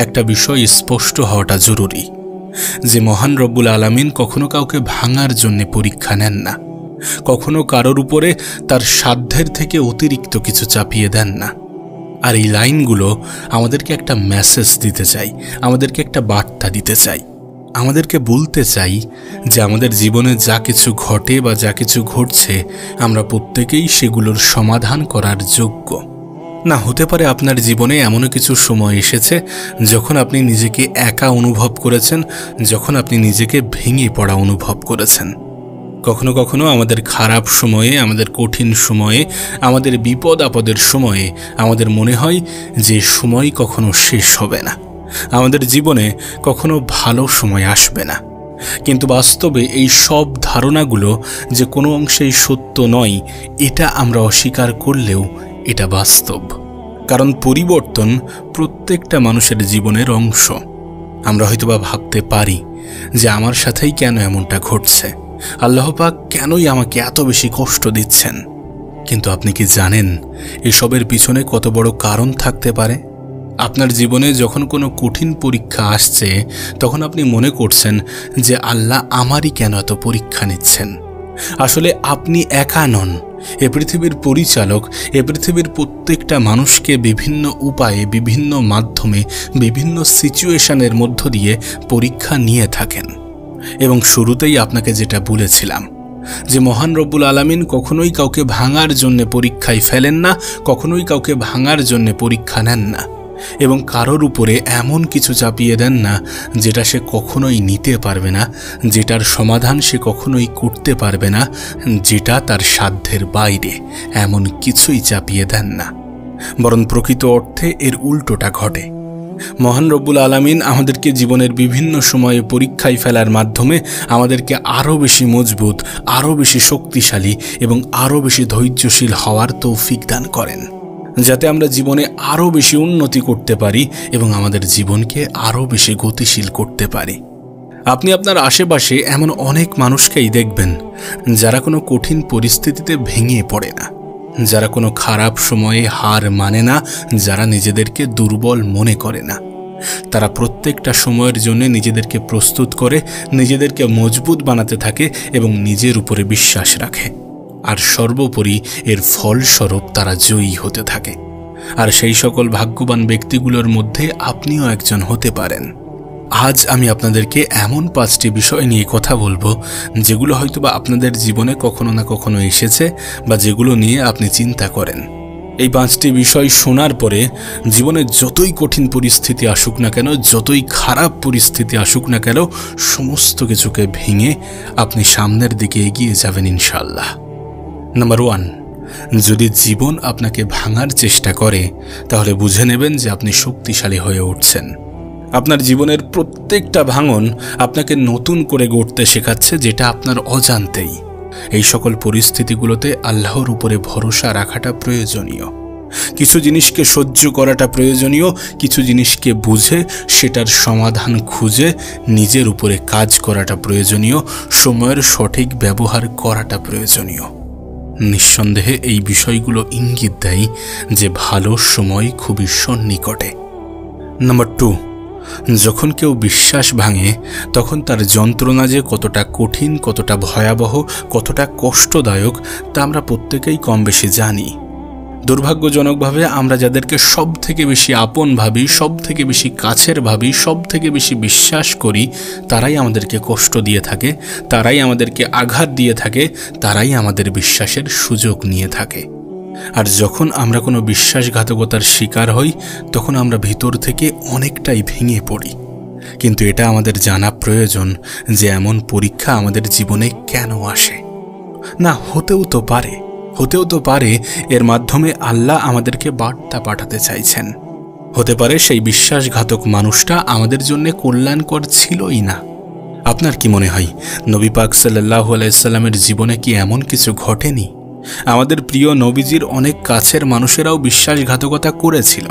একটা বিষয় স্পষ্ট হওয়াটা জরুরি যে মহান রব্বুল আলামিন কখনো কাউকে ভাঙার জন্য পরীক্ষা নেন না, কখনো কারোর উপরে তার সাধ্যের থেকে অতিরিক্ত কিছু চাপিয়ে দেন না। আর এই লাইনগুলো আমাদেরকে একটা মেসেজ দিতে চাই, আমাদেরকে একটা বার্তা দিতে চাই, আমাদেরকে বলতে চাই যে আমাদের জীবনে যা কিছু ঘটে বা যা কিছু ঘটছে আমরা প্রত্যেকেই সেগুলোর সমাধান করার যোগ্য। না, হতে পারে আপনার জীবনে এমনও কিছু সময় এসেছে যখন আপনি নিজেকে একা অনুভব করেছেন, যখন আপনি নিজেকে ভেঙে পড়া অনুভব করেছেন। কখনো কখনো আমাদের খারাপ সময়ে, আমাদের কঠিন সময়ে, আমাদের বিপদ আপদের সময়ে আমাদের মনে হয় যে সময় কখনো শেষ হবে না, আমাদের জীবনে কখনো ভালো সময় আসবে না। কিন্তু বাস্তবে এই সব ধারণাগুলো যে কোনো অংশেই সত্য নয়, এটা আমরা অস্বীকার করলেও এটা বাস্তব। কারণ পরিবর্তন প্রত্যেকটা মানুষের জীবনের অংশ। আমরা হয়তোবা ভাবতে পারি যে আমার সাথেই কেন এমনটা ঘটছে, আল্লাহ পাক কেনই আমাকে এত বেশি কষ্ট দিচ্ছেন। কিন্তু আপনি কি জানেন এসবের পিছনে কত বড় কারণ থাকতে পারে? আপনার জীবনে যখন কোনো কঠিন পরীক্ষা আসছে তখন আপনি মনে করছেন যে আল্লাহ আমারই কেন এত পরীক্ষা নিচ্ছেন। আসলে আপনি একা নন, এ পৃথিবীর পরিচালক এ পৃথিবীর প্রত্যেকটা মানুষকে বিভিন্ন উপায়ে, বিভিন্ন মাধ্যমে, বিভিন্ন সিচুয়েশনের মধ্য দিয়ে পরীক্ষা নিয়ে থাকেন। এবং শুরুতেই আপনাকে যেটা বলেছিলাম যে মহান রব্বুল আলামিন কখনোই কাউকে ভাঙার জন্য পরীক্ষায় ফেলেন না, কখনোই কাউকে ভাঙার জন্য পরীক্ষা নেন না, এবং কারোর উপরে এমন কিছু চাপিয়ে দেন না যেটা সে কখনোই নিতে পারবে না, যেটার সমাধান সে কখনোই করতে পারবে না, যেটা তার সাধ্যের বাইরে, এমন কিছুই চাপিয়ে দেন না। বরং প্রকৃত অর্থে এর উল্টোটা ঘটে। মহান রব্বুল আলামিন আমাদেরকে জীবনের বিভিন্ন সময়ে পরীক্ষায় ফেলার মাধ্যমে আমাদেরকে আরও বেশি মজবুত, আরও বেশি শক্তিশালী এবং আরও বেশি ধৈর্যশীল হওয়ার তৌফিক দান করেন, যাতে আমরা জীবনে আরও বেশি উন্নতি করতে পারি এবং আমাদের জীবনকে আরও বেশি গতিশীল করতে পারি। আপনি আপনার আশেপাশে এমন অনেক মানুষকেই দেখবেন যারা কোনো কঠিন পরিস্থিতিতে ভেঙে পড়ে না, যারা কোনো খারাপ সময়ে হার মানে না, যারা নিজেদেরকে দুর্বল মনে করে না। তারা প্রত্যেকটা সময়ের জন্য নিজেদেরকে প্রস্তুত করে, নিজেদেরকে মজবুত বানাতে থাকে এবং নিজের উপরে বিশ্বাস রাখে। আর সর্বোপরি এর ফলস্বরূপ তারা জয়ী হতে থাকে। আর সেই সকল ভাগ্যবান ব্যক্তিগুলোর মধ্যে আপনিও একজন হতে পারেন। আজ আমি আপনাদেরকে এমন 5টি বিষয় নিয়ে কথা বলবো যেগুলো হয়তোবা আপনাদের জীবনে কখনো না কখনো এসেছে বা যেগুলো নিয়ে আপনি চিন্তা করেন। এই 5টি বিষয় শোনার পরে জীবনে যতই কঠিন পরিস্থিতি আসুক না কেন, যতই খারাপ পরিস্থিতি আসুক না কেন, সমস্ত কিছুকে ভেঙে আপনি সামনের দিকে এগিয়ে যাবেন ইনশাআল্লাহ। নাম্বার 1, যদি জীবন আপনাকে ভাঙার চেষ্টা করে তাহলে বুঝে নেবেন যে আপনি শক্তিশালী হয়ে উঠছেন। আপনার জীবনের প্রত্যেকটা ভাঙন আপনাকে নতুন করে গড়তে শেখাচ্ছে, যেটা আপনার অজান্তেই। এই সকল পরিস্থিতিগুলোতে আল্লাহর উপরে ভরসা রাখাটা প্রয়োজনীয়। কিছু জিনিসকে সহ্য করাটা প্রয়োজনীয়, কিছু জিনিসকে বুঝে সেটার সমাধান খুঁজে নিজের উপরে কাজ করাটা প্রয়োজনীয়, সময়ের সঠিক ব্যবহার করাটা প্রয়োজনীয়। নিঃসন্দেহে এই বিষয়গুলো ইঙ্গিত দেয় যে ভালো সময় খুবই সন্নিকটে। নাম্বার 2, যখন কেউ বিশ্বাস ভাঙে তখন তার যন্ত্রণা যে কতটা কঠিন, কতটা ভয়াবহ, কতটা কষ্টদায়ক তা আমরা প্রত্যেকেই কম বেশি জানি। দুর্ভাগ্যজনকভাবে আমরা যাদেরকে সব থেকে বেশি আপন ভাবি, সব থেকে বেশি কাছের ভাবি, সব থেকে বেশি বিশ্বাস করি, তারাই আমাদেরকে কষ্ট দিয়ে থাকে, তারাই আমাদেরকে আঘাত দিয়ে থাকে, তারাই আমাদের বিশ্বাসের সুযোগ নিয়ে থাকে। আর যখন আমরা কোনো বিশ্বাসঘাতকতার শিকার হই তখন আমরা ভিতর থেকে অনেকটাই ভেঙে পড়ি। কিন্তু এটা আমাদের জানা প্রয়োজন যে এমন পরীক্ষা আমাদের জীবনে কেন আসে। না, হতেও তো পারে এর মাধ্যমে আল্লাহ আমাদেরকে বার্তা পাঠাতে চাইছেন। হতে পারে সেই বিশ্বাসঘাতক মানুষটা আমাদের জন্য কল্যাণকর ছিলই না। আপনার কি মনে হয় নবী পাক সাল্লাল্লাহু আলাইহি সাল্লামের জীবনে কি এমন কিছু ঘটেনি? আমাদের প্রিয় নবীজির অনেক কাছের মানুষেরাও বিশ্বাসঘাতকতা করেছিল,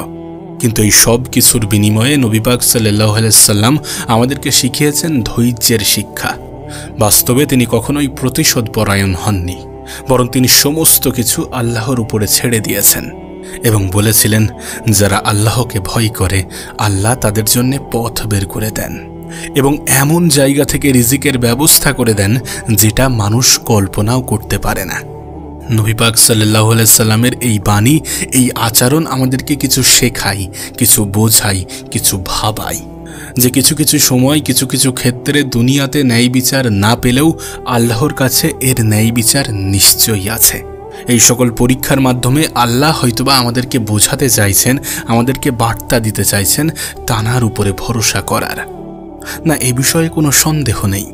কিন্তু এই সব কিছুর বিনিময়ে নবী পাক সাল্লাল্লাহু আলাইহি সাল্লাম আমাদেরকে শিখিয়েছেন ধৈর্যের শিক্ষা। বাস্তবে তিনি কখনোই প্রতিশোধ পরায়ণ হননি, বরং তিনি সমস্ত কিছু আল্লাহর উপরে ছেড়ে দিয়েছেন এবং বলেছিলেন, যারা আল্লাহকে ভয় করে আল্লাহ তাদের জন্য পথ বের করে দেন এবং এমন জায়গা থেকে রিজিকের ব্যবস্থা করে দেন যেটা মানুষ কল্পনাও করতে পারে না। নবী পাক সাল্লাল্লাহু আলাইহি সাল্লামের এই বাণী, এই আচরণ আমাদেরকে কিছু শেখায়, কিছু বোঝায়, কিছু ভাবায় যে কিছু কিছু সময় কিছু কিছু ক্ষেত্রে দুনিয়াতে ন্যায় বিচার না পেলেও আল্লাহর কাছে এর ন্যায় বিচার নিশ্চয়ই আছে। এই সকল পরীক্ষার মাধ্যমে আল্লাহ হয়তোবা আমাদেরকে বোঝাতে চাইছেন, আমাদেরকে বার্তা দিতে চাইছেন তানার উপরে ভরসা করার। না, এ বিষয়ে কোনো সন্দেহ নেই,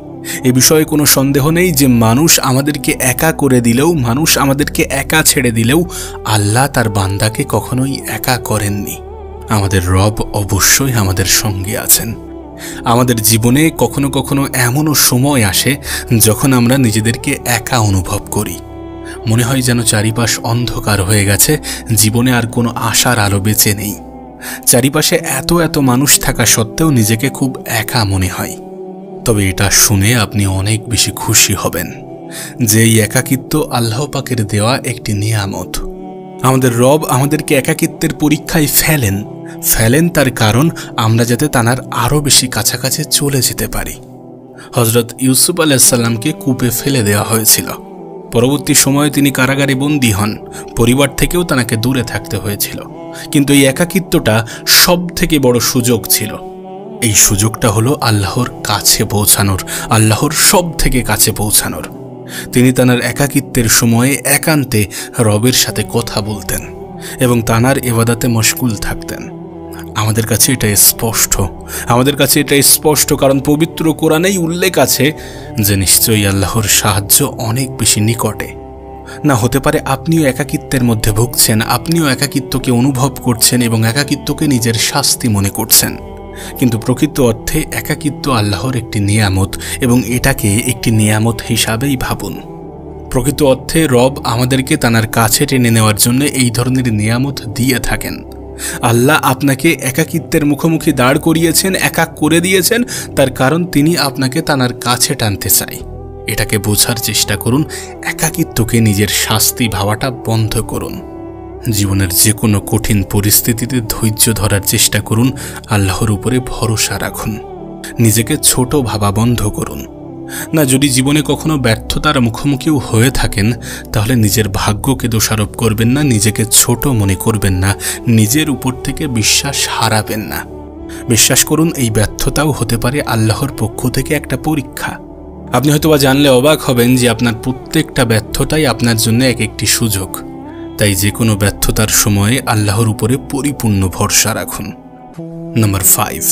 এ বিষয়ে কোনো সন্দেহ নেই যে মানুষ আমাদেরকে একা করে দিলেও, মানুষ আমাদেরকে একা ছেড়ে দিলেও আল্লাহ তার বান্দাকে কখনোই একা করেননি। আমাদের রব অবশ্যই আমাদের সঙ্গে আছেন। আমাদের জীবনে কখনো কখনো এমনও সময় আসে যখন আমরা নিজেদেরকে একা অনুভব করি। মনে হয় যেন চারিপাশ অন্ধকার হয়ে গেছে, জীবনে আর কোনো আশার আলো বেঁচে নেই। চারিপাশে এত এত মানুষ থাকা সত্ত্বেও নিজেকে খুব একা মনে হয়। তবে এটা শুনে আপনি অনেক বেশি খুশি হবেন যে এই একাকিত্ব আল্লাহ পাকের দেওয়া একটি নিয়ামত। আমাদের রব আমাদেরকে একাকিত্বের পরীক্ষায় ফেলেন তার কারণ আমরা যাতে তানার আরও বেশি কাছাকাছি চলে যেতে পারি। হযরত ইউসুফ আলাইহিস সালামকে কূপে ফেলে দেওয়া হয়েছিল। পরবর্তী সময়ে তিনি কারাগারে বন্দী হন, পরিবার থেকেও তাকে দূরে থাকতে হয়েছিল। কিন্তু এই একাকিত্বটা সব থেকে বড় সুযোগ ছিল। এই সুযোগটা হলো আল্লাহর কাছে পৌঁছানোর, আল্লাহর সব থেকে কাছে পৌঁছানোর। তিনি তানার একাকিত্বের সময়ে একান্তে রবের সাথে কথা বলতেন এবং তানার ইবাদতে মশগুল থাকতেন। আমাদের কাছে এটা স্পষ্ট, কারণ পবিত্র কোরআনেই উল্লেখ আছে যে নিশ্চয়ই আল্লাহর সাহায্য অনেক বেশি নিকটে। না, হতে পারে আপনিও একাকিত্বের মধ্যে ভুগছেন, আপনিও একাকিত্বকে অনুভব করছেন এবং একাকিত্বকে নিজের শাস্তি মনে করছেন। কিন্তু প্রকৃত অর্থে একাকিত্ব আল্লাহর একটি নিয়ামত এবং এটাকে একটি নিয়ামত হিসাবেই ভাবুন। প্রকৃত অর্থে রব আমাদেরকে তানার কাছে টেনে নেওয়ার জন্য এই ধরনের নিয়ামত দিয়ে থাকেন। আল্লাহ আপনাকে একাকিত্বের মুখোমুখি দাঁড় করিয়েছেন, একা করে দিয়েছেন, তার কারণ তিনি আপনাকে তানার কাছে টানতে চাই। এটাকে বোঝার চেষ্টা করুন, একাকিত্বকে নিজের শাস্তি ভাবাটা বন্ধ করুন। জীবনের যে কোনো কঠিন পরিস্থিতিতে ধৈর্য ধরার চেষ্টা করুন, আল্লাহর উপরে ভরসা রাখুন, নিজেকে ছোট ভাবা বন্ধ করুন। না, যদি জীবনে কখনো ব্যর্থতার মুখোমুখিও হয়ে থাকেন তাহলে নিজের ভাগ্যকে দোষারোপ করবেন না, নিজেকে ছোট মনে করবেন না, নিজের উপর থেকে বিশ্বাস হারাবেন না। বিশ্বাস করুন, এই ব্যর্থতাও হতে পারে আল্লাহর পক্ষ থেকে একটা পরীক্ষা। আপনি হয়তোবা জানলে অবাক হবেন যে আপনার প্রত্যেকটা ব্যর্থতাই আপনার জন্য এক একটি সুযোগ। তাই যে কোনো ব্যর্থতার সময়ে আল্লাহর উপরে পরিপূর্ণ ভরসা রাখুন। নাম্বার 5,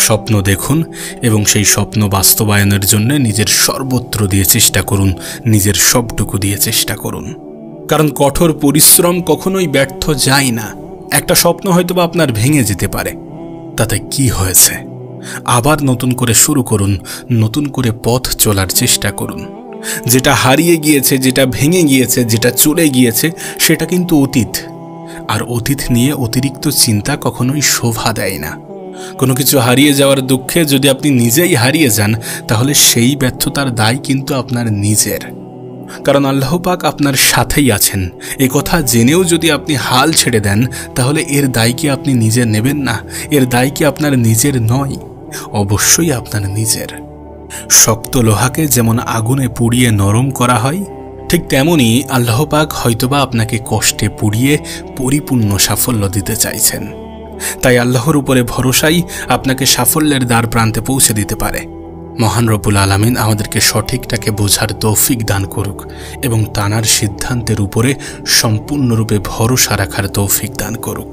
স্বপ্ন দেখুন এবং সেই স্বপ্ন বাস্তবায়নের জন্য নিজের সর্বত্র দিয়ে চেষ্টা করুন, নিজের সবটুকু দিয়ে চেষ্টা করুন। কারণ কঠোর পরিশ্রম কখনোই ব্যর্থ যায় না। একটা স্বপ্ন হয়তোবা আপনার ভেঙে যেতে পারে, তাতে কি হয়েছে? আবার নতুন করে শুরু করুন, নতুন করে পথ চলার চেষ্টা করুন। যেটা হারিয়ে গিয়েছে, যেটা ভেঙে গিয়েছে, যেটা চলে গিয়েছে সেটা কিন্তু অতীত, আর অতীত নিয়ে অতিরিক্ত চিন্তা কখনোই শোভা দেয় না। কোনো কিছু হারিয়ে যাওয়ার দুঃখে যদি আপনি নিজেই হারিয়ে যান তাহলে সেই ব্যর্থতার দায় কিন্তু আপনার নিজের। কারণ আল্লাহ পাক আপনার সাথেই আছেন। এ কথা জেনেও যদি আপনি হাল ছেড়ে দেন তাহলে এর দায় কি আপনি নিজে নেবেন না? এর দায় কি আপনার নিজের নয়? অবশ্যই আপনার নিজের। শক্ত লোহাকে যেমন আগুনে পুড়িয়ে নরম করা হয়, ঠিক তেমনি আল্লাহ পাক হয়তোবা আপনাকে কষ্টে পুড়িয়ে পরিপূর্ণ সাফল্য দিতে চাইছেন। তাই আল্লাহর উপরে ভরসাই আপনাকে সাফল্যের দ্বার প্রান্তে পৌঁছে দিতে পারে। মহান রব্বুল আলামিন আমাদেরকে সঠিকটাকে বোঝার তৌফিক দান করুক এবং তানার সিদ্ধান্তের উপরে সম্পূর্ণরূপে ভরসা রাখার তৌফিক দান করুক।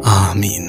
আমিন।